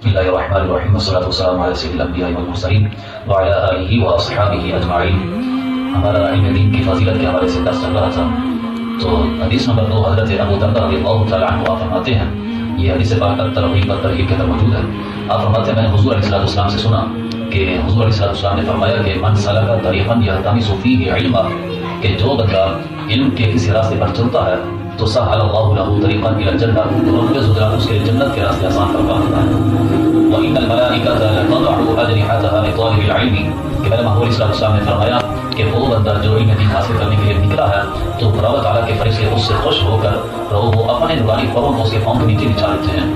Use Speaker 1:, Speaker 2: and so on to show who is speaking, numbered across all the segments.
Speaker 1: الله الرحمن الرحيم والصلاة والسلام على سيد الأنبياء والمرسلين وعلى آله وأصحابه أجمعين۔ ہمارا علم دین کی فضیلت کے حوالے سے درس چل رہا تھا، تو حدیث نمبر 2 حضرت ابو درداء رضی اللہ تعالیٰ عنہ فرماتے ہیں، یہ حدیث پاک کا ترغیب اور ترہیب کے اندر موجود ہے۔ آپ فرماتے ہیں میں نے حضور علیہ السلام سے سنا کہ حضور علیہ السلام نے فرمایا کہ من سلک طریقا یلتمس فیہ علما، کہ جو بندہ علم کے کسی راستے پر چلتا ہے تو سہل اللہ له طریقا الی الجنہ، تو رب العزت اس کے لیے جنت کے راستے آسان کروا دیتا ہے۔ وان الملائکۃ لتضع اجنحتها لطالب العلم، کہ میرے محبوب صلی اللہ علیہ وسلم نے فرمایا کہ وہ بندہ جو علم دین حاصل کرنے کے لیے نکلا ہے تو رب تعالیٰ کے فرشتے اس سے خوش ہو کر وہ اپنے نورانی پروں کو اس کے پاؤں کے نیچے بچھا دیتے ہیں۔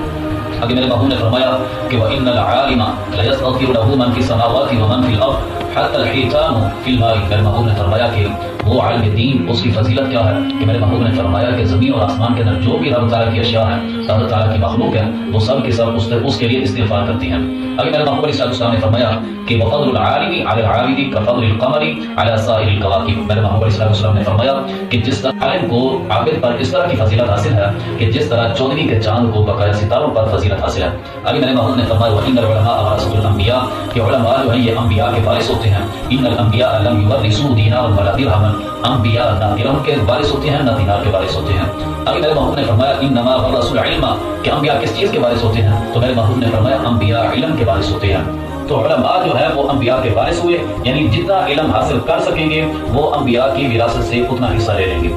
Speaker 1: آگے میرے محبوب نے فرمایا کہ وَإِنَّ الْعَالِمَ لَيَسْتَغْفِرُ لَهُ مَنْ فِي السَّمَاوَاتِ وَمَنْ فِي الْأَرْضِ حَتَّى الْحِيتَانُ فِي الْمَاءِ۔ میرے محبوب نے فرمایا کہ وہ علم دین اس کی فضیلت کیا ہے کہ میرے محبوب نے فرمایا کہ زمین اور آسمان کے اندر جو بھی رب تعالیٰ کی اشیاء ہیں، رب تعالیٰ کی مخلوق ہے، وہ سب کے سب اس کے لیے استغفار کرتی ہیں۔ آگے میرے محبوب صلی اللہ علیہ وسلم نے فرمایا کہ وفضل العالم علی العابد کفضل القمر علی سائر الکواکب۔ میرے محبوب صلی اللہ علیہ وسلم نے فرمایا کہ جس طرح عالم کو عابد پر اس طرح کی فضیلت حاصل ہے کہ جس طرح چودھری کے چاند کو بقایا ستاروں پر فضیلت حاصل ہے۔ آگے میرے محبوب نے فرمایا وَإِنَّ الْعُلَمَاءَ وَرَثَةُ الْأَنْبِيَاءِ، کہ علماء جو ہیں یہ انبیاء کے وارث ہوتے ہیں۔ إِنَّ الْأَنْبِيَاءَ لَمْ يُوَرِّثُوا دِينَارًا وَلَا دِرْهَمًا، انبیاء نہ درہم کے وارث ہوتے ہیں نہ دینار کے وارث ہوتے ہیں۔ آگے میرے محبوب نے فرمایا انما ورثوا العلم، کہ انبیاء کس چیز کے وارث ہوتے ہیں؟ تو میرے محبوب نے فرمایا انبیاء علم کے وارث ہوتے ہیں۔ تو علماء جو ہے وہ انبیاء کے وارث ہوئے، یعنی جتنا علم حاصل کر سکیں گے وہ انبیاء کی وراثت سے اتنا حصہ لے لیں گے۔